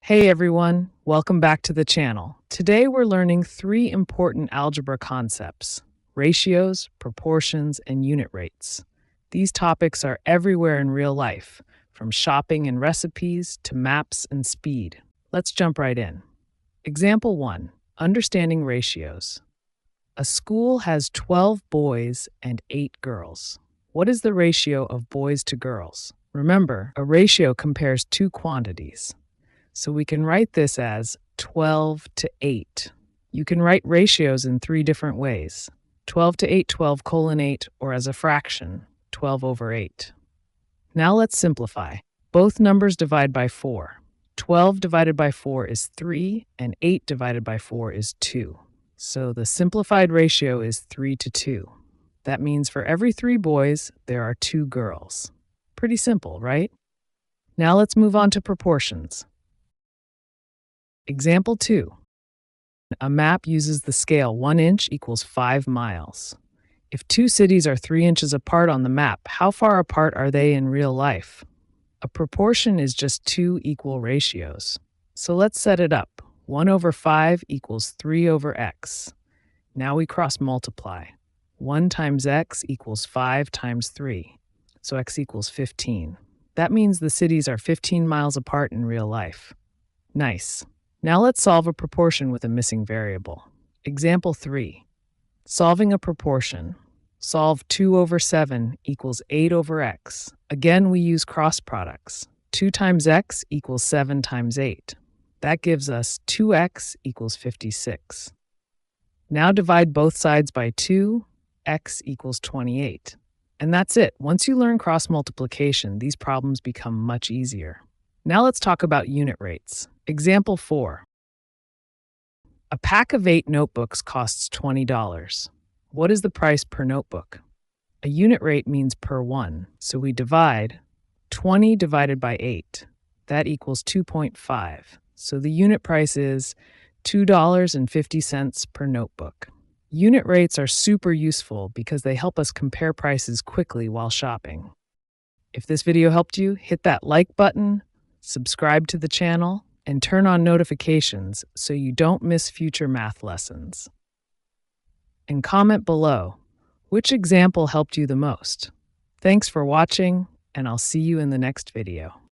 Hey everyone, welcome back to the channel. Today we're learning three important algebra concepts: ratios, proportions, and unit rates. These topics are everywhere in real life, from shopping and recipes to maps and speed. Let's jump right in. Example 1. Understanding ratios. A school has 12 boys and 8 girls. What is the ratio of boys to girls? Remember, a ratio compares two quantities. So we can write this as 12 to 8. You can write ratios in three different ways: 12 to 8, 12 colon 8, or as a fraction, 12 over 8. Now let's simplify. Both numbers divide by 4. 12 divided by 4 is 3, and 8 divided by 4 is 2. So the simplified ratio is 3 to 2. That means for every 3 boys, there are 2 girls. Pretty simple, right? Now let's move on to proportions. Example 2. A map uses the scale 1 inch equals 5 miles. If two cities are 3 inches apart on the map, how far apart are they in real life? A proportion is just two equal ratios. So let's set it up. 1 over 5 equals 3 over x. Now we cross multiply. 1 times x equals 5 times 3. So x equals 15. That means the cities are 15 miles apart in real life. Nice. Now let's solve a proportion with a missing variable. Example 3. Solving a proportion. Solve 2 over 7 equals 8 over x. Again, we use cross products. 2 times x equals 7 times 8. That gives us 2x equals 56. Now divide both sides by 2, x equals 28. And that's it. Once you learn cross multiplication, these problems become much easier. Now let's talk about unit rates. Example 4. A pack of 8 notebooks costs $20. What is the price per notebook? A unit rate means per one, so we divide 20 divided by 8. That equals 2.5. So the unit price is $2.50 per notebook. Unit rates are super useful because they help us compare prices quickly while shopping. If this video helped you, hit that like button, subscribe to the channel, and turn on notifications so you don't miss future math lessons. And comment below, which example helped you the most? Thanks for watching, and I'll see you in the next video.